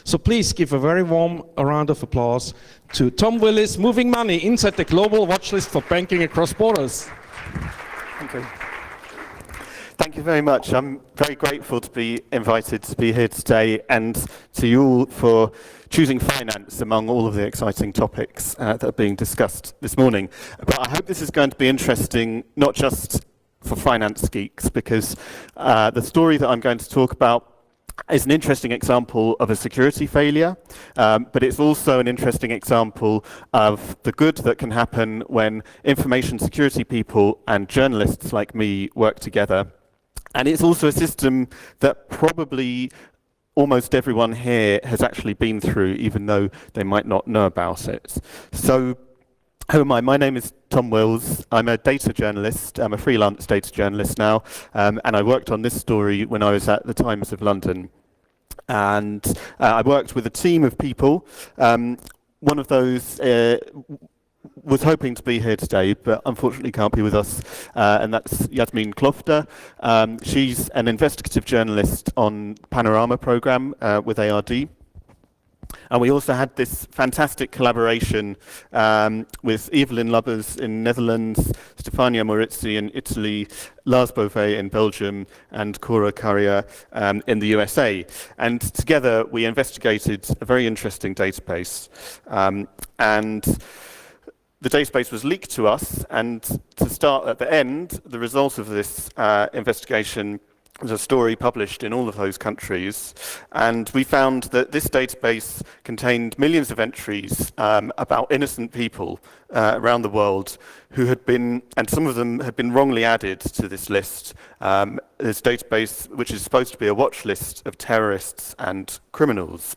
So please give a very warm round of applause to Tom Willis, moving money inside the global watchlist for banking across borders. Thank you. Thank you very much. I'm very grateful to be invited to be here today, and to you all for choosing finance among all of the exciting topics that are being discussed this morning. But I hope this is going to be interesting, not just for finance geeks, because the story that I'm going to talk about is an interesting example of a security failure, but it's also an interesting example of the good that can happen when information security people and journalists like me work together. And it's also a system that probably almost everyone here has actually been through, even though they might not know about it. So, who am I? My name is Tom Wills. I'm a data journalist. I'm a freelance data journalist now, and I worked on this story when I was at the Times of London. And I worked with a team of people. One of those was hoping to be here today, but unfortunately can't be with us, and that's Yasmin Klofter. She's an investigative journalist on Panorama programme with ARD. And we also had this fantastic collaboration with Evelyn Lubbers in Netherlands, Stefania Morizzi in Italy, Lars Beauvais in Belgium, and Cora Carrier in the USA. And together we investigated a very interesting database. And the database was leaked to us, and to start at the end, the result of this investigation was a story published in all of those countries, and we found that this database contained millions of entries about innocent people around the world who had been, and some of them had been wrongly added to this list, this database which is supposed to be a watch list of terrorists and criminals.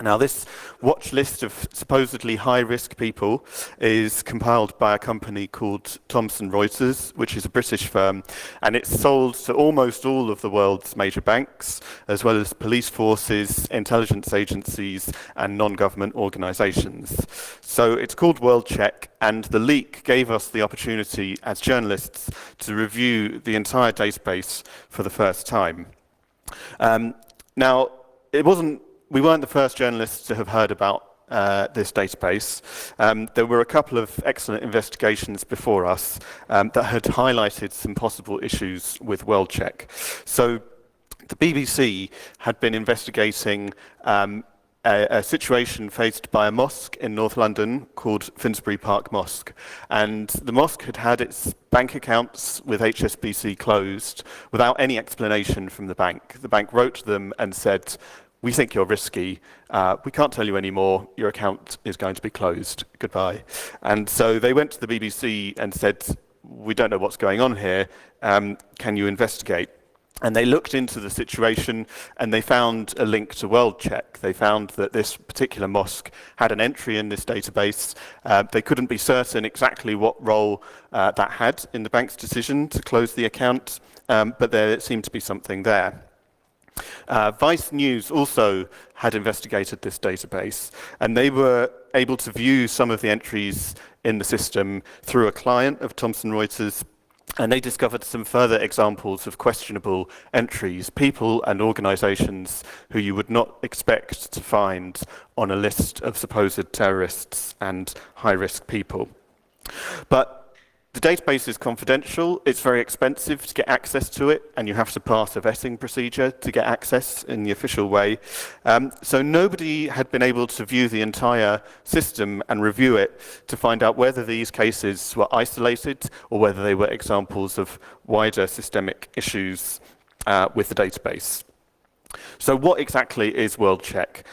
Now, this watch list of supposedly high-risk people is compiled by a company called Thomson Reuters, which is a British firm, and it's sold to almost all of the world's major banks, as well as police forces, intelligence agencies, and non-government organizations. So it's called WorldCheck, and the leak gave us the opportunity as journalists to review the entire database for the first time. Now, we weren't the first journalists to have heard about this database. There were a couple of excellent investigations before us that had highlighted some possible issues with WorldCheck. So the BBC had been investigating a situation faced by a mosque in North London called Finsbury Park Mosque. And the mosque had had its bank accounts with HSBC closed without any explanation from the bank. The bank wrote to them and said, "We think you're risky. We can't tell you any more. Your account is going to be closed. Goodbye." And so they went to the BBC and said, "We don't know what's going on here. Can you investigate?" And they looked into the situation, and they found a link to WorldCheck. They found that this particular mosque had an entry in this database. They couldn't be certain exactly what role that had in the bank's decision to close the account, but there seemed to be something there. Vice News also had investigated this database, and they were able to view some of the entries in the system through a client of Thomson Reuters, and they discovered some further examples of questionable entries, people and organizations who you would not expect to find on a list of supposed terrorists and high-risk people. But the database is confidential. It's very expensive to get access to it, and you have to pass a vetting procedure to get access in the official way. So nobody had been able to view the entire system and review it to find out whether these cases were isolated or whether they were examples of wider systemic issues with the database. So what exactly is WorldCheck?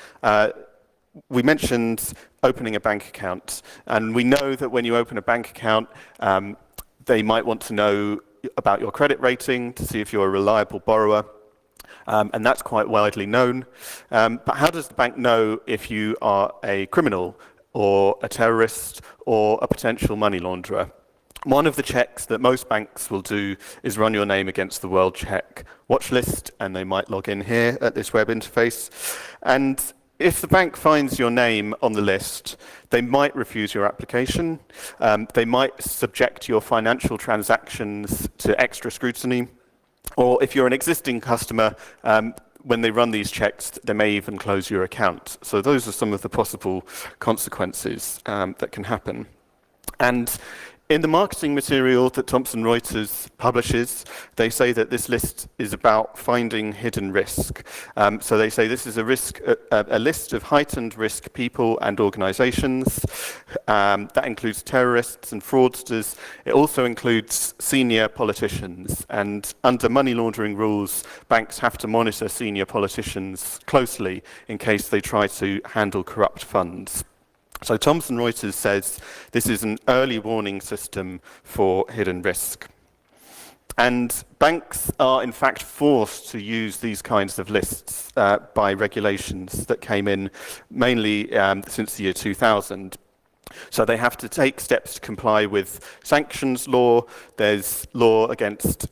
We mentioned opening a bank account, and we know that when you open a bank account, they might want to know about your credit rating to see if you're a reliable borrower, and that's quite widely known. But how does the bank know if you are a criminal or a terrorist or a potential money launderer? One of the checks that most banks will do is run your name against the WorldCheck watch list, and they might log in here at this web interface. And if the bank finds your name on the list, they might refuse your application. They might subject your financial transactions to extra scrutiny. Or if you're an existing customer, when they run these checks, they may even close your account. So those are some of the possible consequences that can happen. And in the marketing material that Thomson Reuters publishes, they say that this list is about finding hidden risk. So they say this is a list of heightened risk people and organizations. That includes terrorists and fraudsters. It also includes senior politicians. And under money laundering rules, banks have to monitor senior politicians closely in case they try to handle corrupt funds. So Thomson Reuters says this is an early warning system for hidden risk. And banks are in fact forced to use these kinds of lists by regulations that came in mainly since the year 2000. So they have to take steps to comply with sanctions law. There's law against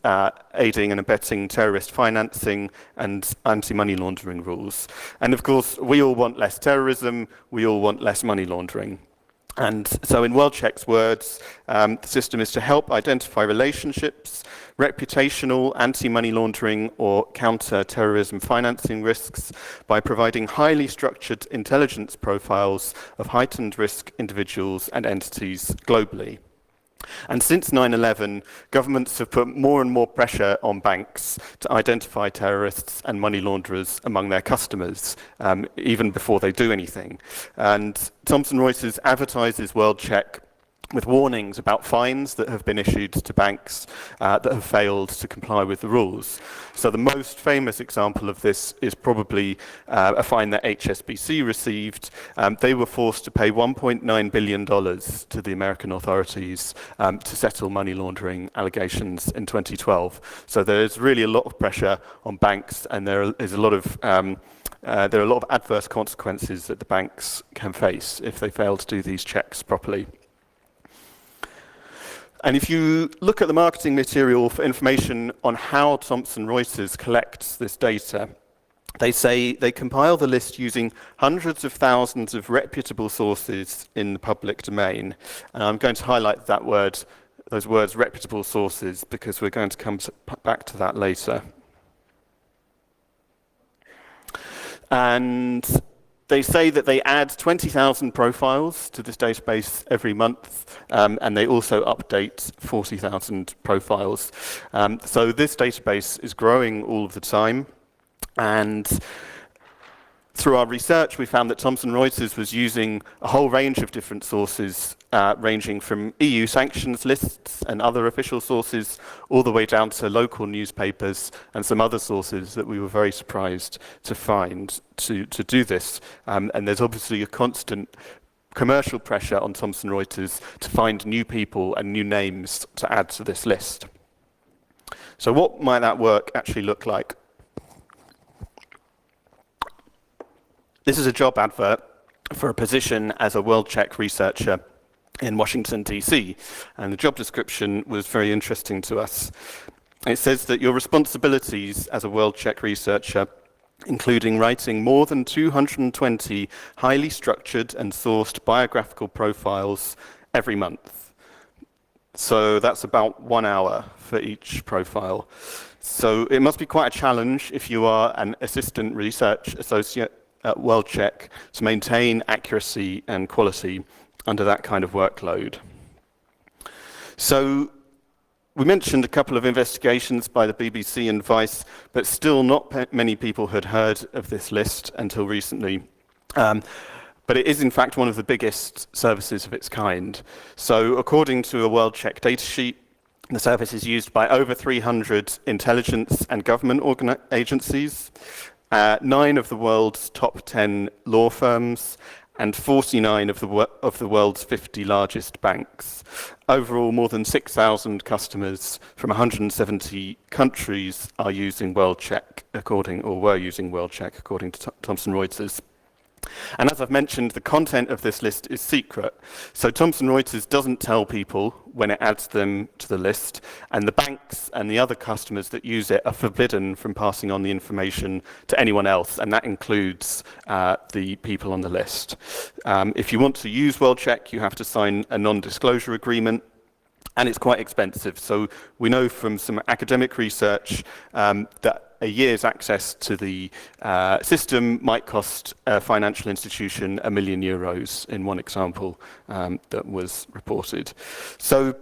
aiding and abetting terrorist financing and anti-money laundering rules. And of course, we all want less terrorism. We all want less money laundering. And so in WorldCheck's words, the system is to help identify relationships, reputational, anti-money laundering or counter-terrorism financing risks by providing highly structured intelligence profiles of heightened risk individuals and entities globally. And since 9/11, governments have put more and more pressure on banks to identify terrorists and money launderers among their customers, even before they do anything. And Thomson Reuters advertises WorldCheck with warnings about fines that have been issued to banks that have failed to comply with the rules. So the most famous example of this is probably a fine that HSBC received. They were forced to pay $1.9 billion to the American authorities to settle money laundering allegations in 2012. So there's really a lot of pressure on banks, and there are a lot of adverse consequences that the banks can face if they fail to do these checks properly. And if you look at the marketing material for information on how Thomson Reuters collects this data, they say they compile the list using hundreds of thousands of reputable sources in the public domain. And I'm going to highlight those words, reputable sources, because we're going to come back to that later. And they say that they add 20,000 profiles to this database every month, and they also update 40,000 profiles. So this database is growing all of the time, and through our research, we found that Thomson Reuters was using a whole range of different sources, ranging from EU sanctions lists and other official sources, all the way down to local newspapers and some other sources that we were very surprised to find to do this. And there's obviously a constant commercial pressure on Thomson Reuters to find new people and new names to add to this list. So what might that work actually look like? This is a job advert for a position as a WorldCheck researcher in Washington, D.C., and the job description was very interesting to us. It says that your responsibilities as a WorldCheck researcher, including writing more than 220 highly structured and sourced biographical profiles every month. So that's about 1 hour for each profile. So it must be quite a challenge if you are an assistant research associate at WorldCheck to maintain accuracy and quality under that kind of workload. So we mentioned a couple of investigations by the BBC and Vice, but still not many people had heard of this list until recently. But it is in fact one of the biggest services of its kind. So according to a WorldCheck datasheet, the service is used by over 300 intelligence and government agencies, 9 of the world's top 10 law firms, and 49 of the world's 50 largest banks. Overall, more than 6,000 customers from 170 countries are using WorldCheck, were using WorldCheck, according to Thomson Reuters. And as I've mentioned, the content of this list is secret. So Thomson Reuters doesn't tell people when it adds them to the list, and the banks and the other customers that use it are forbidden from passing on the information to anyone else, and that includes the people on the list. If you want to use WorldCheck, you have to sign a non-disclosure agreement, and it's quite expensive. So we know from some academic research that a year's access to the system might cost a financial institution €1 million in one example that was reported. So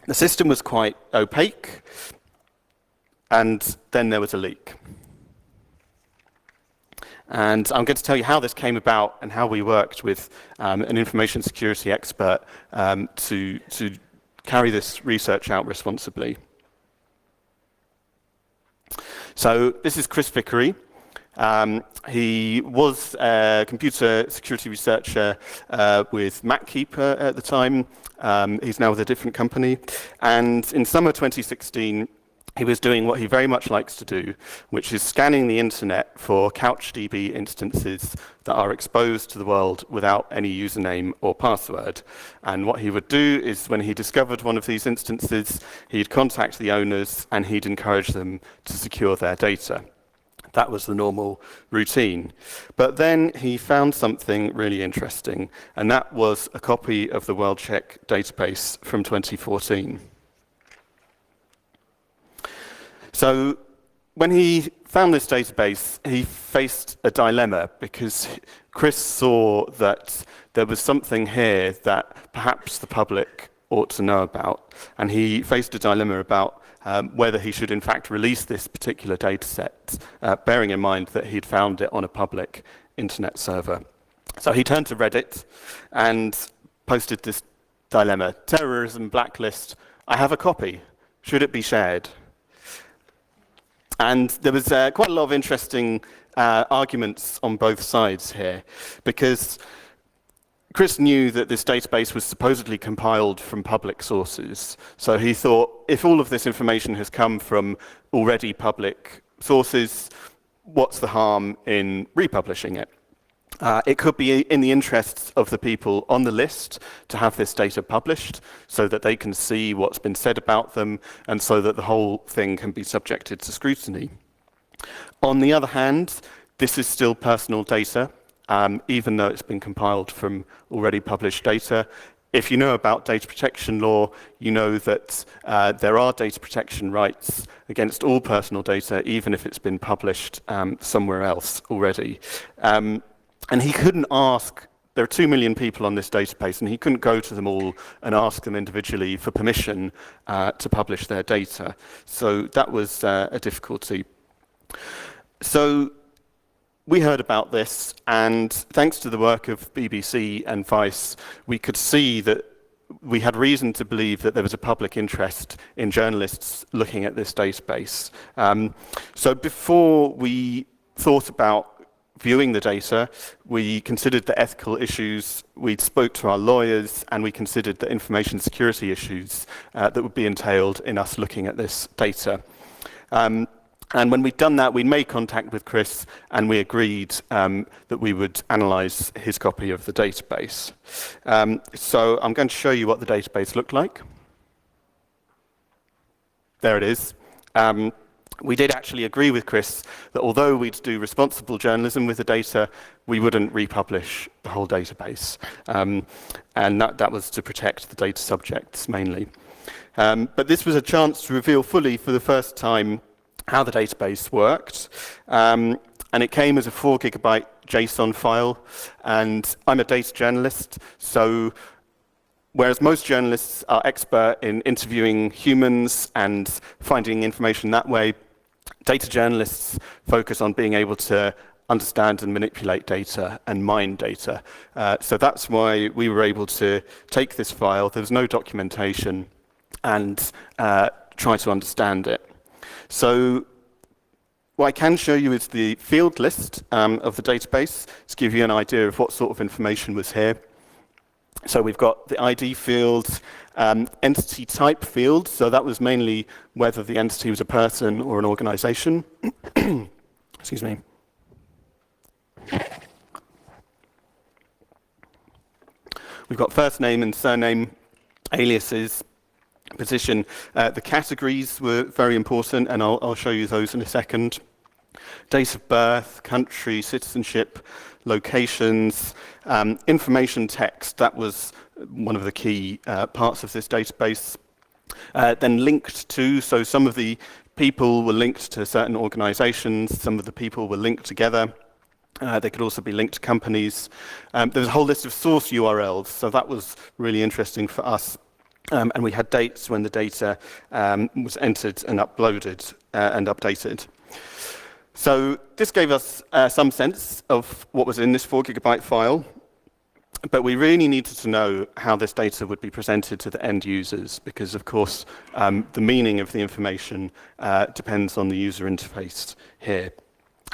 the system was quite opaque, and then there was a leak. And I'm going to tell you how this came about and how we worked with an information security expert to carry this research out responsibly. So this is Chris Vickery. He was a computer security researcher with MacKeeper at the time. He's now with a different company. And in summer 2016, he was doing what he very much likes to do, which is scanning the internet for CouchDB instances that are exposed to the world without any username or password. And what he would do is, when he discovered one of these instances, he'd contact the owners and he'd encourage them to secure their data. That was the normal routine. But then he found something really interesting, and that was a copy of the WorldCheck database from 2014. So when he found this database, he faced a dilemma, because Chris saw that there was something here that perhaps the public ought to know about. And he faced a dilemma about whether he should in fact release this particular data set, bearing in mind that he'd found it on a public internet server. So he turned to Reddit and posted this dilemma: terrorism blacklist, I have a copy, should it be shared? And there was quite a lot of interesting arguments on both sides here, because Chris knew that this database was supposedly compiled from public sources. So he thought, if all of this information has come from already public sources, what's the harm in republishing it? It could be in the interests of the people on the list to have this data published so that they can see what's been said about them, and so that the whole thing can be subjected to scrutiny. On the other hand, this is still personal data, even though it's been compiled from already published data. If you know about data protection law, you know that there are data protection rights against all personal data, even if it's been published somewhere else already. And he couldn't ask, there are 2 million people on this database, and he couldn't go to them all and ask them individually for permission to publish their data. So that was a difficulty. So we heard about this, and thanks to the work of BBC and Vice, we could see that we had reason to believe that there was a public interest in journalists looking at this database. So before we thought about viewing the data, we considered the ethical issues, we spoke to our lawyers, and we considered the information security issues that would be entailed in us looking at this data. And when we'd done that, we made contact with Chris, and we agreed that we would analyze his copy of the database. So I'm going to show you what the database looked like. There it is. We did actually agree with Chris that although we'd do responsible journalism with the data, we wouldn't republish the whole database. And that was to protect the data subjects mainly. But this was a chance to reveal fully for the first time how the database worked. And it came as a 4 gigabyte JSON file. And I'm a data journalist, so whereas most journalists are expert in interviewing humans and finding information that way, data journalists focus on being able to understand and manipulate data and mine data. So that's why we were able to take this file, there was no documentation, and try to understand it. So what I can show you is the field list of the database to give you an idea of what sort of information was here. So we've got the ID field, entity type field, so that was mainly whether the entity was a person or an organization. Excuse me. We've got first name and surname, aliases, position. The categories were very important, and I'll show you those in a second. Date of birth, country, citizenship, locations, information text, that was one of the key parts of this database. Then linked to, so some of the people were linked to certain organizations, some of the people were linked together. They could also be linked to companies. There was a whole list of source URLs, so that was really interesting for us. And we had dates when the data was entered and uploaded and updated. So this gave us some sense of what was in this 4 gigabyte file, but we really needed to know how this data would be presented to the end users, because of course the meaning of the information depends on the user interface here.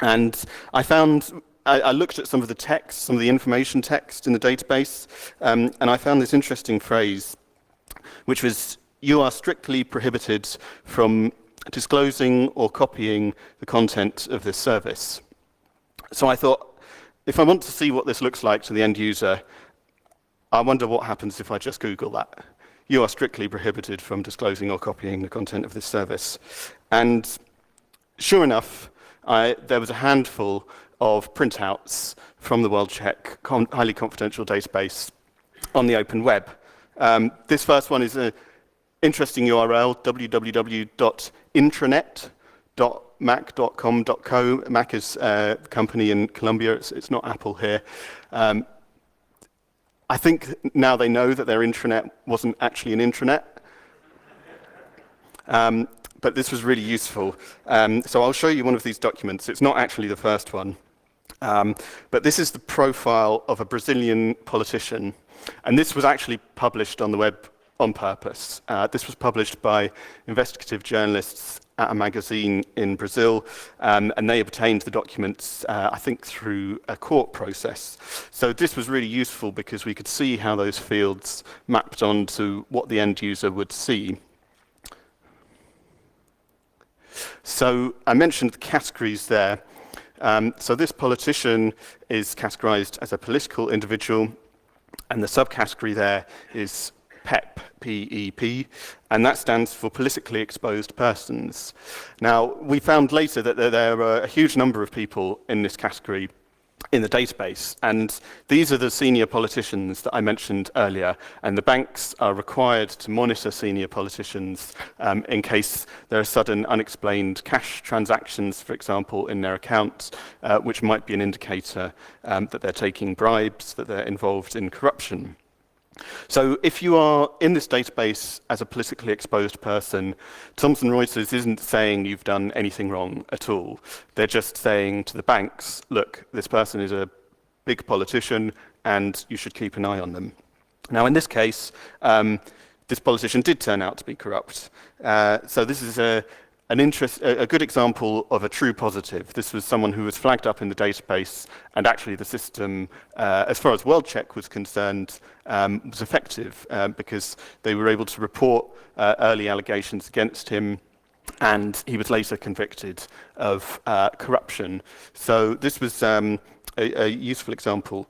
And I looked at some of the text, some of the information text in the database, and I found this interesting phrase, which was, "You are strictly prohibited from disclosing or copying the content of this service." So I thought, if I want to see what this looks like to the end user, I wonder what happens if I just Google that. "You are strictly prohibited from disclosing or copying the content of this service." And sure enough, there was a handful of printouts from the WorldCheck highly confidential database on the open web. This first one is an interesting URL, www.intranet.mac.com.co. Mac is a company in Colombia, it's not Apple here. I think now they know that their intranet wasn't actually an intranet. But this was really useful. So I'll show you one of these documents. It's not actually the first one. But this is the profile of a Brazilian politician. And this was actually published on the web on purpose. This was published by investigative journalists at a magazine in Brazil, and they obtained the documents, I think, through a court process. So this was really useful because we could see how those fields mapped onto what the end user would see. So I mentioned the categories there. So this politician is categorized as a political individual, and the subcategory there is PEP, P-E-P, and that stands for politically exposed persons. Now, we found later that there are a huge number of people in this category in the database, and these are the senior politicians that I mentioned earlier, and the banks are required to monitor senior politicians in case there are sudden unexplained cash transactions, for example, in their accounts, which might be an indicator that they're taking bribes, that they're involved in corruption. So if you are in this database as a politically exposed person, Thomson Reuters isn't saying you've done anything wrong at all. They're just saying to the banks, look, this person is a big politician and you should keep an eye on them. Now in this case, this politician did turn out to be corrupt. So this is a good example of a true positive. This was someone who was flagged up in the database, and actually the system, as far as WorldCheck was concerned, was effective because they were able to report early allegations against him, and he was later convicted of corruption. So this was a useful example.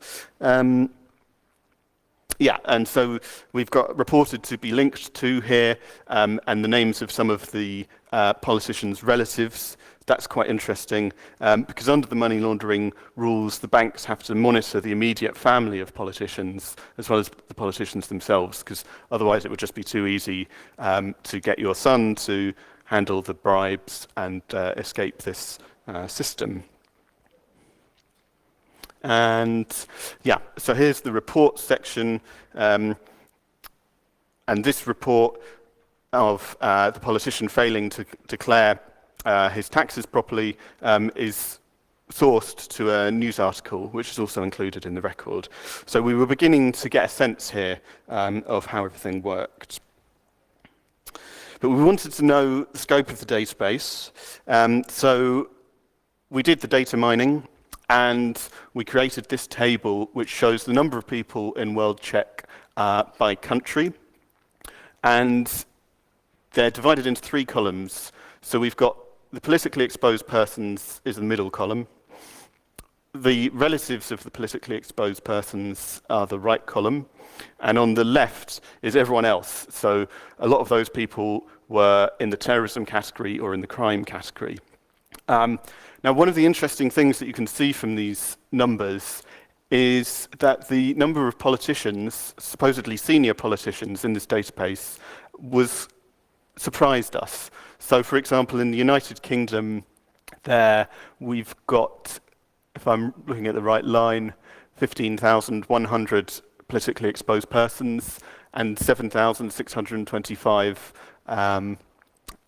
Yeah, and so we've got reported to be linked to here, and the names of some of the politicians' relatives. That's quite interesting, because under the money laundering rules, the banks have to monitor the immediate family of politicians, as well as the politicians themselves, because otherwise it would just be too easy to get your son to handle the bribes and escape this system. And yeah, so here's the report section, and this report of the politician failing to declare his taxes properly is sourced to a news article, which is also included in the record. So we were beginning to get a sense here of how everything worked. But we wanted to know the scope of the database, so we did the data mining, and we created this table which shows the number of people in WorldCheck by country. And they're divided into 3 columns. So we've got the politically exposed persons is the middle column. The relatives of the politically exposed persons are the right column. And on the left is everyone else. So a lot of those people were in the terrorism category or in the crime category. Now, one of the interesting things that you can see from these numbers is that the number of politicians, supposedly senior politicians in this database, was surprised us. So, for example, in the United Kingdom, there we've got, if I'm looking at the right line, 15,100 politically exposed persons and 7,625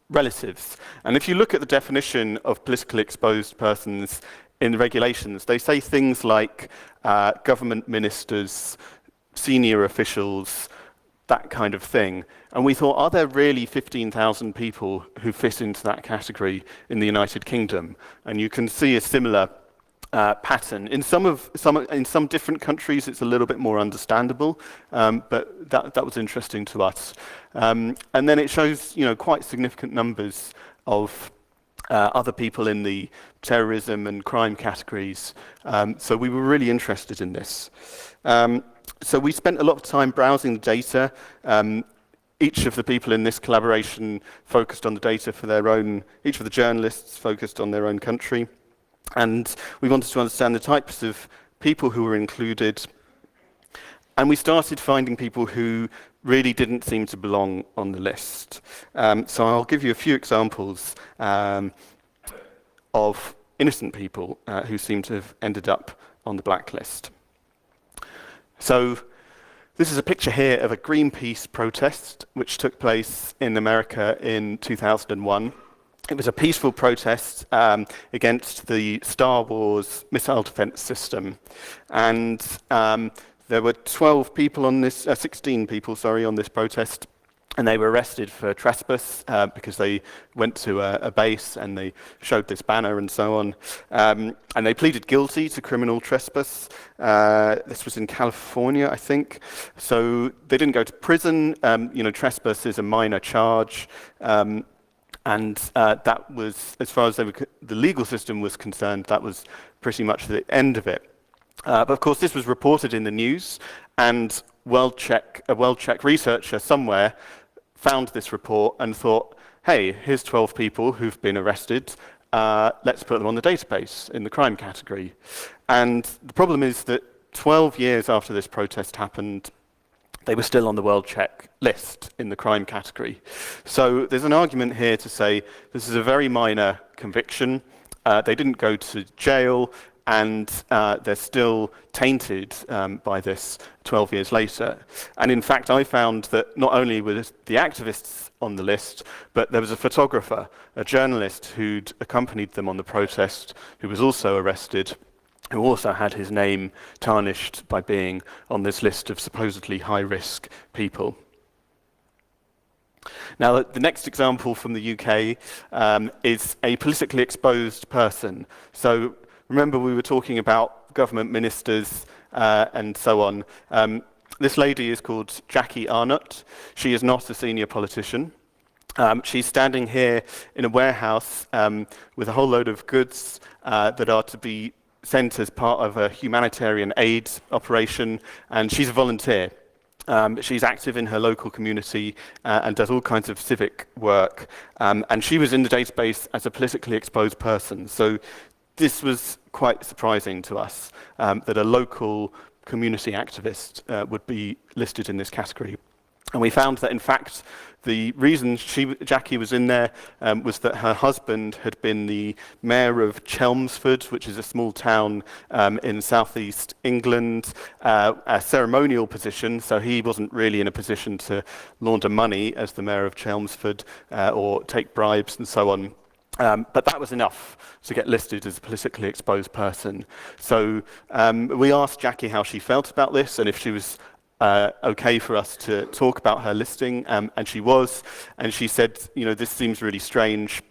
relatives. And if you look at the definition of politically exposed persons in the regulations, they say things like government ministers, senior officials, that kind of thing. And we thought, are there really 15,000 people who fit into that category in the United Kingdom? And you can see a similar pattern. In some different countries, it's a little bit more understandable, but that was interesting to us. And then it shows, quite significant numbers of other people in the terrorism and crime categories. So we were really interested in this. So we spent a lot of time browsing the data. Each of the people in this collaboration focused on the data for their own, each of the journalists focused on their own country. And we wanted to understand the types of people who were included. And we started finding people who really didn't seem to belong on the list. So I'll give you a few examples of innocent people who seem to have ended up on the blacklist. So this is a picture here of a Greenpeace protest which took place in America in 2001. It was a peaceful protest against the Star Wars missile defense system. And there were 16 people on this protest. And they were arrested for trespass because they went to a base and they showed this banner and so on. And they pleaded guilty to criminal trespass. This was in California, I think. So they didn't go to prison. Trespass is a minor charge. And that was, as far as the legal system was concerned, that was pretty much the end of it. But of course, this was reported in the news, and a WorldCheck researcher somewhere found this report and thought, hey, here's 12 people who've been arrested. Let's put them on the database in the crime category. And the problem is that 12 years after this protest happened, they were still on the WorldCheck list in the crime category. So there's an argument here to say this is a very minor conviction. They didn't go to jail, and they're still tainted by this 12 years later. And in fact, I found that not only were the activists on the list, but there was a photographer, a journalist who'd accompanied them on the protest, who was also arrested, who also had his name tarnished by being on this list of supposedly high-risk people. Now, the next example from the UK is a politically exposed person. So remember, we were talking about government ministers and so on. This lady is called Jackie Arnott. She is not a senior politician. She's standing here in a warehouse with a whole load of goods that are to be sent as part of a humanitarian aid operation, and she's a volunteer. She's active in her local community and does all kinds of civic work. And she was in the database as a politically exposed person. So this was quite surprising to us, that a local community activist would be listed in this category. And we found that, in fact, the reason Jackie was in there was that her husband had been the mayor of Chelmsford, which is a small town in southeast England, a ceremonial position, so he wasn't really in a position to launder money as the mayor of Chelmsford or take bribes and so on. But that was enough to get listed as a politically exposed person. So we asked Jackie how she felt about this and if she was okay for us to talk about her listing, and she was. And she said, this seems really strange.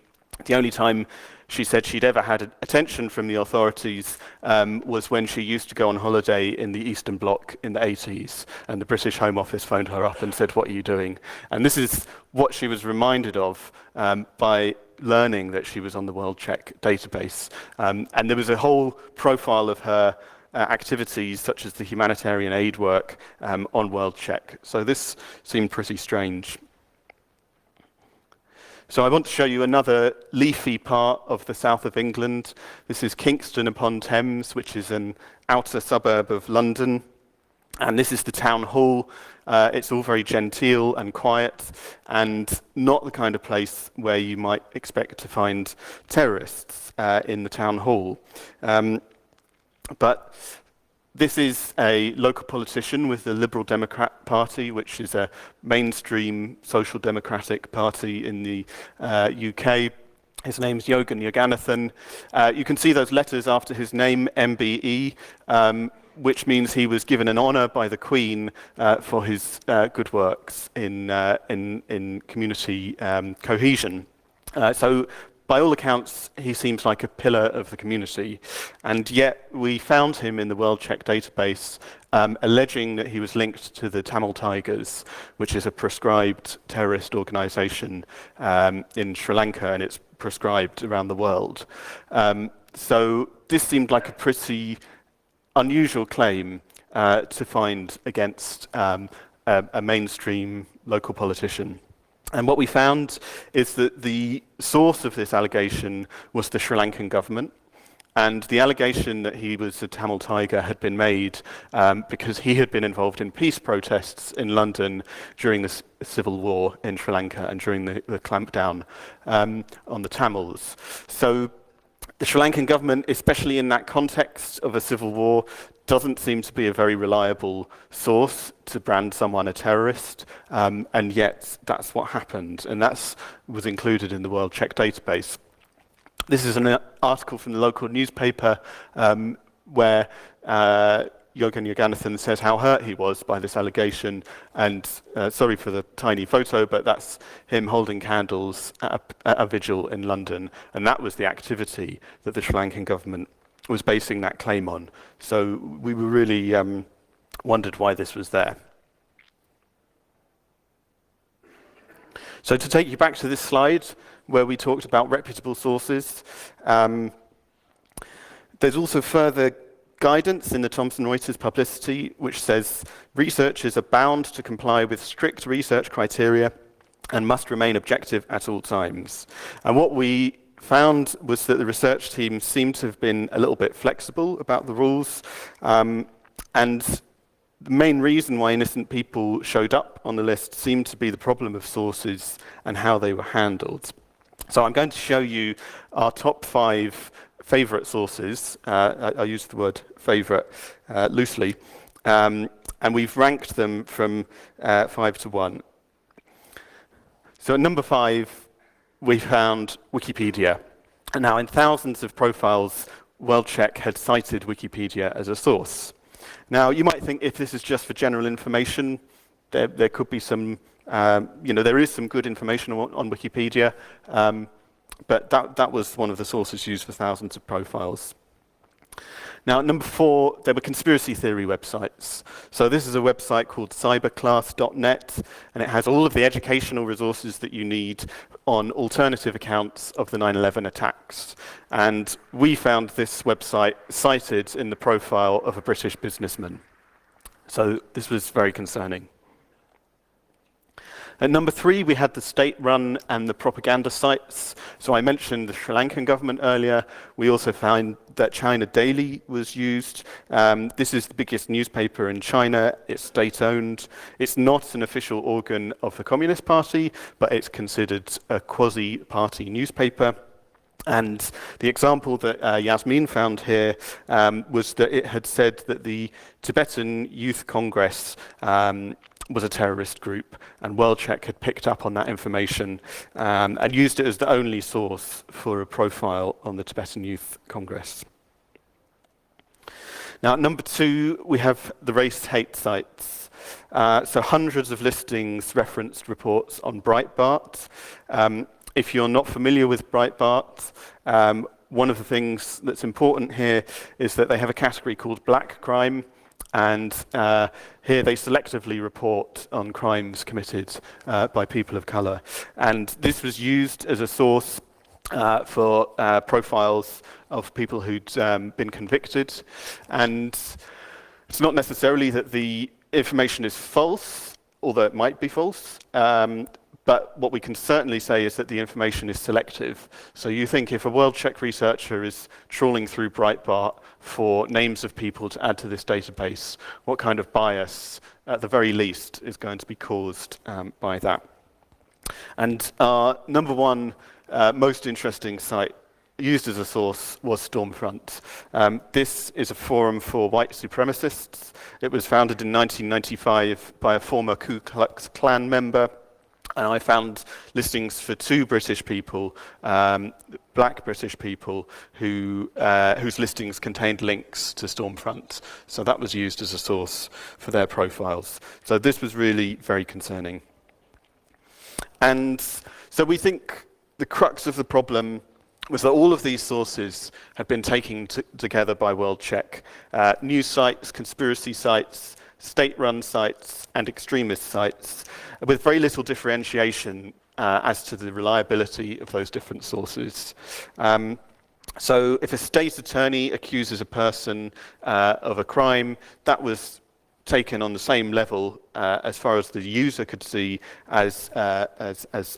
The only time she said she'd ever had attention from the authorities was when she used to go on holiday in the Eastern Bloc in the 80s, and the British Home Office phoned her up and said, "What are you doing?" And this is what she was reminded of by learning that she was on the WorldCheck database. And there was a whole profile of her activities, such as the humanitarian aid work, on WorldCheck. So this seemed pretty strange. So I want to show you another leafy part of the south of England. This is Kingston upon Thames, which is an outer suburb of London. And this is the town hall. It's all very genteel and quiet, and not the kind of place where you might expect to find terrorists in the town hall. But this is a local politician with the Liberal Democrat Party, which is a mainstream social democratic party in the UK. His name's Yogan Yoganathan. You can see those letters after his name, MBE, which means he was given an honour by the Queen for his good works in community cohesion. So by all accounts, he seems like a pillar of the community, and yet we found him in the WorldCheck database alleging that he was linked to the Tamil Tigers, which is a proscribed terrorist organisation in Sri Lanka, and it's proscribed around the world. So this seemed like a pretty unusual claim to find against a mainstream local politician. And what we found is that the source of this allegation was the Sri Lankan government, and the allegation that he was a Tamil Tiger had been made because he had been involved in peace protests in London during the civil war in Sri Lanka and during the clampdown on the Tamils. So the Sri Lankan government, especially in that context of a civil war, doesn't seem to be a very reliable source to brand someone a terrorist, and yet that's what happened, and that was included in the WorldCheck database. This is an article from the local newspaper where Yogan Yoganathan says how hurt he was by this allegation, and sorry for the tiny photo, but that's him holding candles at a vigil in London, and that was the activity that the Sri Lankan government was basing that claim on. So we were really wondered why this was there. So to take you back to this slide where we talked about reputable sources, there's also further guidance in the Thomson Reuters publicity which says researchers are bound to comply with strict research criteria and must remain objective at all times. And what we found was that the research team seemed to have been a little bit flexible about the rules, and the main reason why innocent people showed up on the list seemed to be the problem of sources and how they were handled. So I'm going to show you our top 5 favourite sources. I use the word favourite loosely, and we've ranked them from 5 to 1. So at number 5, we found Wikipedia. And now in thousands of profiles, WorldCheck had cited Wikipedia as a source. Now you might think if this is just for general information, there could be some, there is some good information on Wikipedia, but that was one of the sources used for thousands of profiles. Now, at number 4, there were conspiracy theory websites. So this is a website called cyberclass.net, and it has all of the educational resources that you need on alternative accounts of the 9/11 attacks. And we found this website cited in the profile of a British businessman. So this was very concerning. At number 3, we had the state-run and the propaganda sites. So I mentioned the Sri Lankan government earlier. We also found that China Daily was used. This is the biggest newspaper in China. It's state-owned. It's not an official organ of the Communist Party, but it's considered a quasi-party newspaper. And the example that Yasmin found here was that it had said that the Tibetan Youth Congress was a terrorist group, and WorldCheck had picked up on that information and used it as the only source for a profile on the Tibetan Youth Congress. Now, at number 2, we have the race-hate sites. So hundreds of listings referenced reports on Breitbart. If you're not familiar with Breitbart, one of the things that's important here is that they have a category called black crime, and here they selectively report on crimes committed by people of colour. And this was used as a source for profiles of people who'd been convicted. And it's not necessarily that the information is false, although it might be false, But what we can certainly say is that the information is selective. So you think if a WorldCheck researcher is trawling through Breitbart for names of people to add to this database, what kind of bias, at the very least, is going to be caused by that? And our number one most interesting site used as a source was Stormfront. This is a forum for white supremacists. It was founded in 1995 by a former Ku Klux Klan member, and I found listings for two British people, black British people, whose listings contained links to Stormfront. So that was used as a source for their profiles. So this was really very concerning. And so we think the crux of the problem was that all of these sources had been taken together by WorldCheck. News sites, conspiracy sites, state-run sites, and extremist sites, with very little differentiation as to the reliability of those different sources. So if a state attorney accuses a person of a crime, that was taken on the same level as far as the user could see as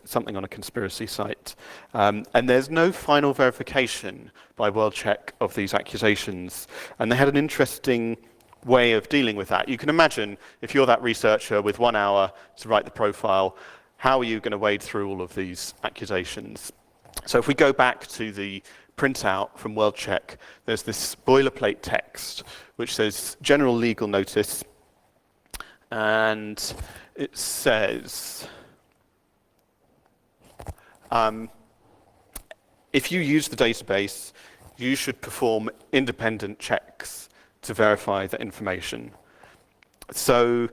something on a conspiracy site. And there's no final verification by WorldCheck of these accusations. And they had an interesting way of dealing with that. You can imagine if you're that researcher with 1 hour to write the profile, how are you going to wade through all of these accusations? So if we go back to the printout from WorldCheck, there's this boilerplate text which says general legal notice. And it says, if you use the database, you should perform independent checks to verify the information. So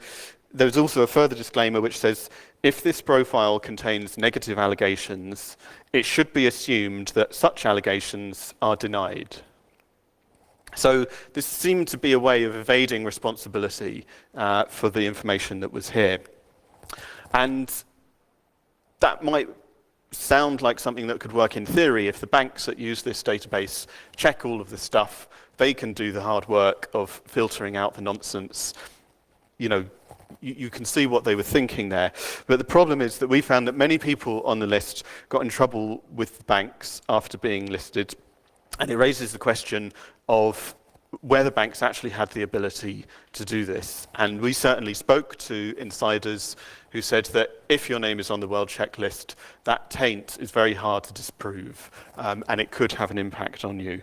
there's also a further disclaimer which says, if this profile contains negative allegations, it should be assumed that such allegations are denied. So this seemed to be a way of evading responsibility for the information that was here. And that might sound like something that could work in theory. If the banks that use this database check all of the stuff, they can do the hard work of filtering out the nonsense. You know, you can see what they were thinking there. But the problem is that we found that many people on the list got in trouble with the banks after being listed. And it raises the question of whether banks actually had the ability to do this. And we certainly spoke to insiders who said that if your name is on the WorldCheck list, that taint is very hard to disprove, and it could have an impact on you.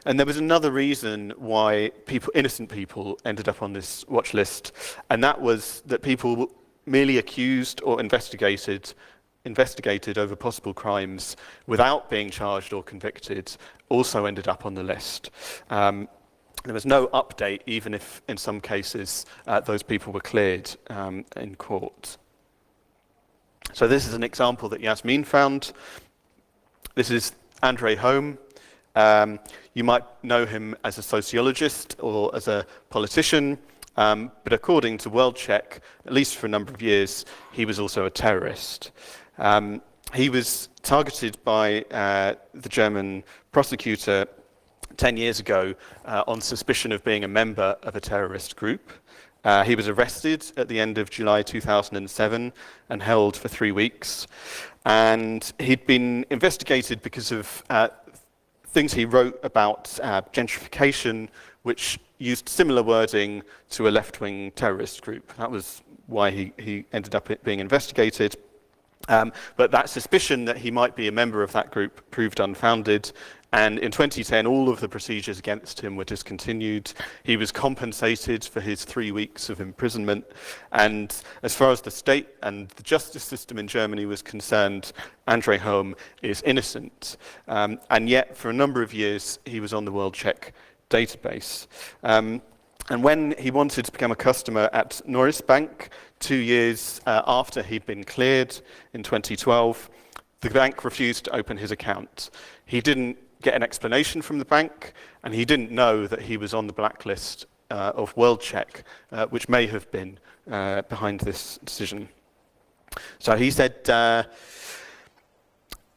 And there was another reason why innocent people ended up on this watch list, and that was that people merely accused or investigated over possible crimes without being charged or convicted also ended up on the list. There was no update, even if in some cases those people were cleared in court. So this is an example that Yasmin found. This is Andre Home. You might know him as a sociologist or as a politician, but according to WorldCheck, at least for a number of years, he was also a terrorist. He was targeted by the German prosecutor 10 years ago on suspicion of being a member of a terrorist group. He was arrested at the end of July 2007 and held for 3 weeks. And he'd been investigated because of things he wrote about gentrification, which used similar wording to a left-wing terrorist group. That was why he ended up being investigated. But that suspicion that he might be a member of that group proved unfounded, and in 2010 all of the procedures against him were discontinued. He was compensated for his 3 weeks of imprisonment, and as far as the state and the justice system in Germany was concerned, Andre Home is innocent. And yet for a number of years he was on the WorldCheck database. And when he wanted to become a customer at Norris Bank, 2 years after he'd been cleared in 2012, the bank refused to open his account. He didn't get an explanation from the bank, and he didn't know that he was on the blacklist of WorldCheck, which may have been behind this decision. So he said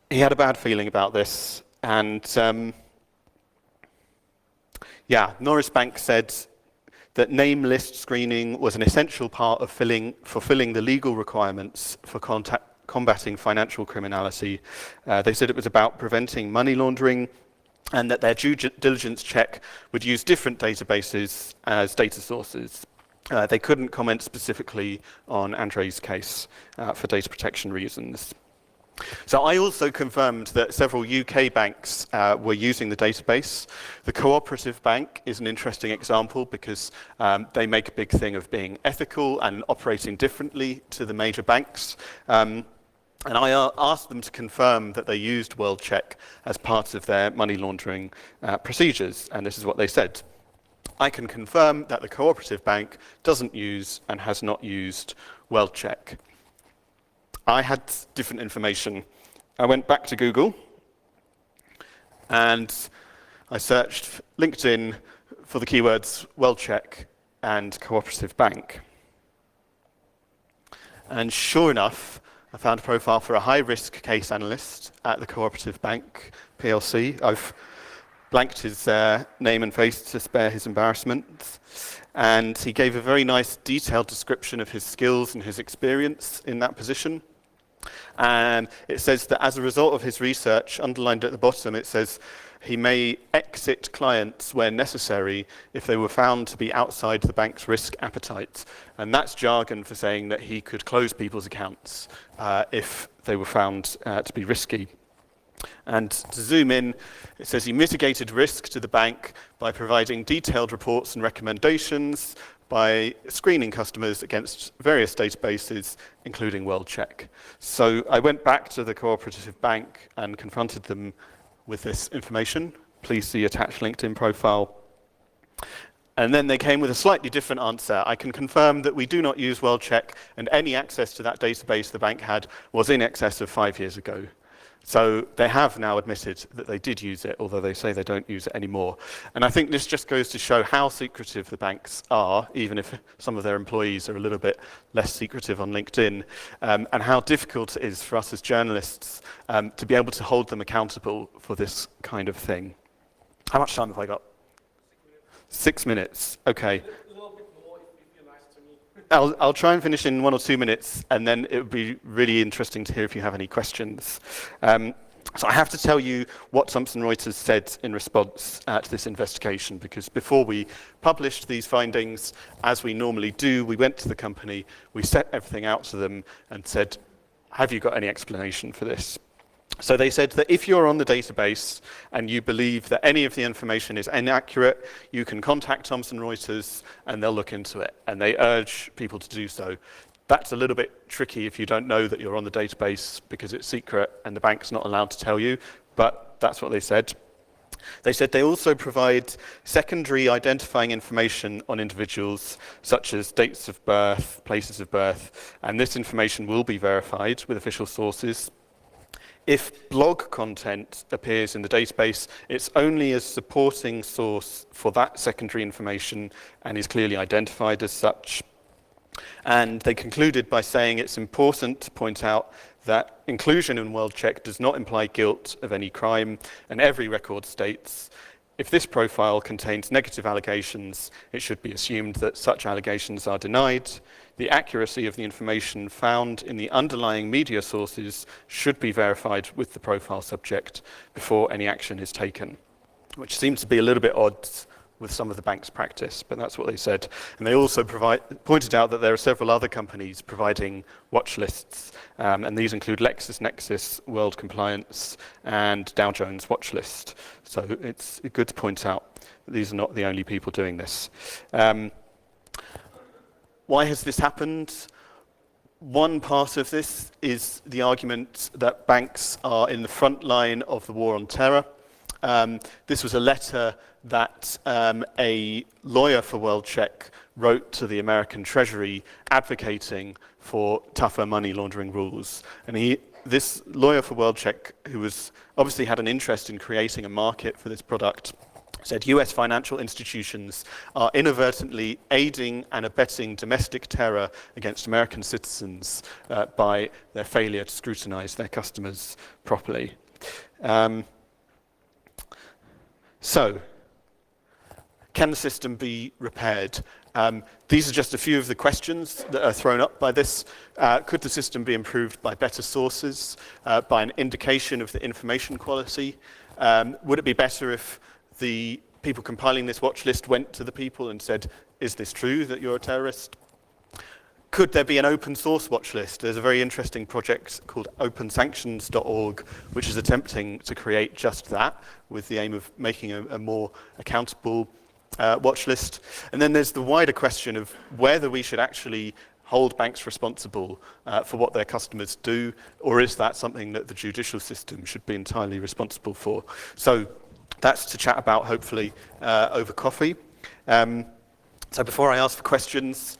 he had a bad feeling about this, and Norris Bank said that name list screening was an essential part of fulfilling the legal requirements for combating financial criminality. They said it was about preventing money laundering, and that their due diligence check would use different databases as data sources. They couldn't comment specifically on Andre's case for data protection reasons. So I also confirmed that several UK banks were using the database. The Cooperative Bank is an interesting example because they make a big thing of being ethical and operating differently to the major banks. And I asked them to confirm that they used WorldCheck as part of their money laundering procedures, and this is what they said. I can confirm that the Cooperative Bank doesn't use and has not used WorldCheck. I had different information. I went back to Google and I searched LinkedIn for the keywords WorldCheck and Cooperative Bank. And sure enough, I found a profile for a high-risk case analyst at the Cooperative Bank PLC. I've blanked his name and face to spare his embarrassment. And he gave a very nice detailed description of his skills and his experience in that position. And it says that as a result of his research, underlined at the bottom, it says he may exit clients where necessary if they were found to be outside the bank's risk appetite. And that's jargon for saying that he could close people's accounts if they were found to be risky. And to zoom in, it says he mitigated risk to the bank by providing detailed reports and recommendations, by screening customers against various databases, including WorldCheck. So I went back to the Cooperative Bank and confronted them with this information. Please see attached LinkedIn profile. And then they came with a slightly different answer. I can confirm that we do not use WorldCheck, and any access to that database the bank had was in excess of 5 years ago. So they have now admitted that they did use it, although they say they don't use it anymore. And I think this just goes to show how secretive the banks are, even if some of their employees are a little bit less secretive on LinkedIn, and how difficult it is for us as journalists to be able to hold them accountable for this kind of thing. How much time have I got? 6 minutes. Okay. I'll try and finish in 1 or 2 minutes, and then it would be really interesting to hear if you have any questions. So I have to tell you what Thomson Reuters said in response to this investigation, because before we published these findings, as we normally do, we went to the company, we set everything out to them and said, have you got any explanation for this? So they said that if you're on the database and you believe that any of the information is inaccurate, you can contact Thomson Reuters and they'll look into it. And they urge people to do so. That's a little bit tricky if you don't know that you're on the database because it's secret and the bank's not allowed to tell you, but that's what they said. They said they also provide secondary identifying information on individuals, such as dates of birth, places of birth, and this information will be verified with official sources. If blog content appears in the database, it's only as supporting source for that secondary information and is clearly identified as such. And they concluded by saying it's important to point out that inclusion in WorldCheck does not imply guilt of any crime, and every record states, if this profile contains negative allegations, it should be assumed that such allegations are denied. The accuracy of the information found in the underlying media sources should be verified with the profile subject before any action is taken, which seems to be a little bit odd with some of the bank's practice, but that's what they said. And they also pointed out that there are several other companies providing watch lists, and these include LexisNexis, World Compliance, and Dow Jones Watchlist. So it's good to point out that these are not the only people doing this. Why has this happened? One part of this is the argument that banks are in the front line of the war on terror. This was a letter that a lawyer for WorldCheck wrote to the American Treasury advocating for tougher money laundering rules. And this lawyer for WorldCheck, who was obviously had an interest in creating a market for this product, said US financial institutions are inadvertently aiding and abetting domestic terror against American citizens by their failure to scrutinize their customers properly. So, Can the system be repaired? These are just a few of the questions that are thrown up by this. Could the system be improved by better sources, by an indication of the information quality? Would it be better if the people compiling this watch list went to the people and said, is this true that you're a terrorist? Could there be an open source watch list? There's a very interesting project called opensanctions.org, which is attempting to create just that, with the aim of making a more accountable watch list. And then there's the wider question of whether we should actually hold banks responsible for what their customers do, or is that something that the judicial system should be entirely responsible for? So that's to chat about, hopefully, over coffee. So before I ask for questions,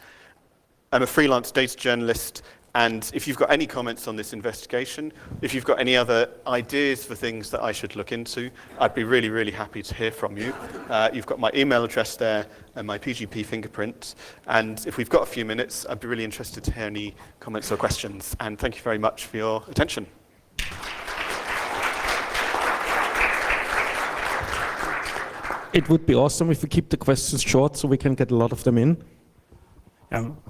I'm a freelance data journalist, and if you've got any comments on this investigation, if you've got any other ideas for things that I should look into, I'd be really, really happy to hear from you. You've got my email address there and my PGP fingerprint, and if we've got a few minutes, I'd be really interested to hear any comments or questions, and thank you very much for your attention. It would be awesome if we keep the questions short so we can get a lot of them in.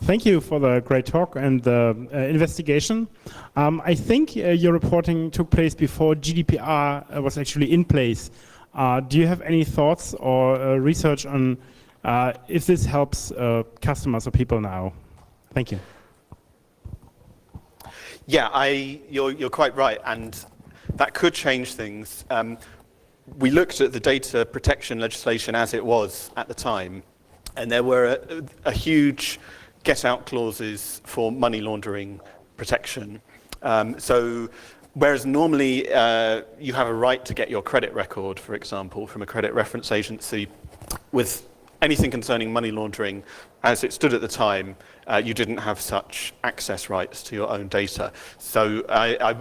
Thank you for the great talk and the investigation. I think your reporting took place before GDPR was actually in place. Do you have any thoughts or research on if this helps customers or people now? Thank you. Yeah, you're quite right, and that could change things. We looked at the data protection legislation as it was at the time, and there were a huge get-out clauses for money laundering protection. So whereas normally you have a right to get your credit record, for example, from a credit reference agency, with anything concerning money laundering, as it stood at the time, you didn't have such access rights to your own data. So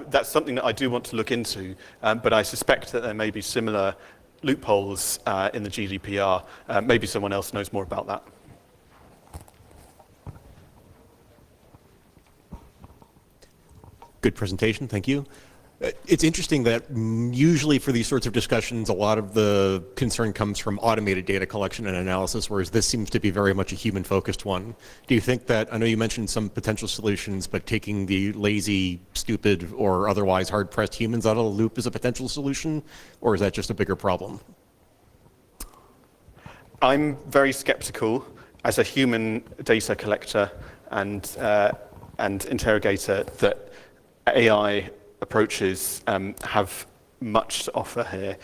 that's something that I do want to look into, but I suspect that there may be similar loopholes in the GDPR. Maybe someone else knows more about that. Good presentation, thank you. It's interesting that usually for these sorts of discussions, a lot of the concern comes from automated data collection and analysis, whereas this seems to be very much a human-focused one. Do you think that, I know you mentioned some potential solutions, but taking the lazy, stupid, or otherwise hard-pressed humans out of the loop is a potential solution, or is that just a bigger problem? I'm very skeptical as a human data collector and interrogator that AI approaches have much to offer here.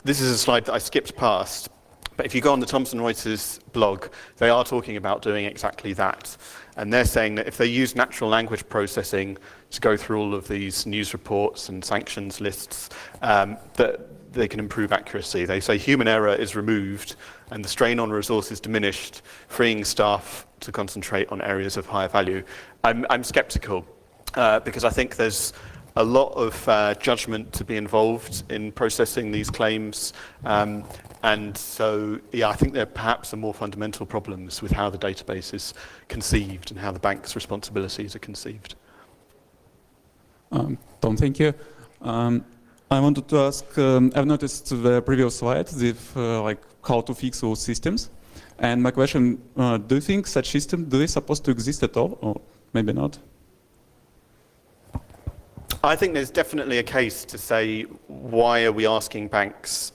This is a slide that I skipped past, but if you go on the Thomson Reuters blog, they are talking about doing exactly that. And they're saying that if they use natural language processing to go through all of these news reports and sanctions lists, that they can improve accuracy. They say human error is removed and the strain on resources diminished, freeing staff to concentrate on areas of higher value. I'm skeptical because I think there's a lot of judgment to be involved in processing these claims. And so, yeah, I think there perhaps are more fundamental problems with how the database is conceived and how the bank's responsibilities are conceived. Tom, thank you. I wanted to ask, I've noticed the previous slide, like how to fix those systems. And my question, do you think such systems, do they supposed to exist at all, or maybe not? I think there's definitely a case to say, why are we asking banks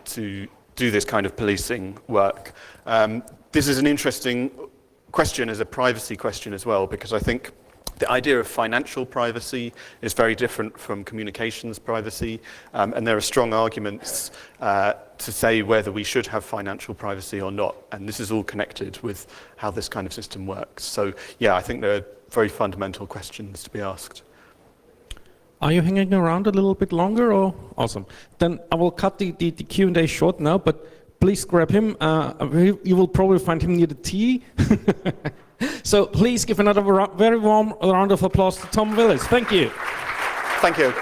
to do this kind of policing work? This is an interesting question as a privacy question as well, because I think the idea of financial privacy is very different from communications privacy, and there are strong arguments to say whether we should have financial privacy or not, and this is all connected with how this kind of system works. So yeah, I think there are very fundamental questions to be asked. Are you hanging around a little bit longer, or? Awesome. Then I will cut the Q&A short now, but please grab him. You will probably find him near the T. So please give another very warm round of applause to Tom Willis. Thank you. Thank you.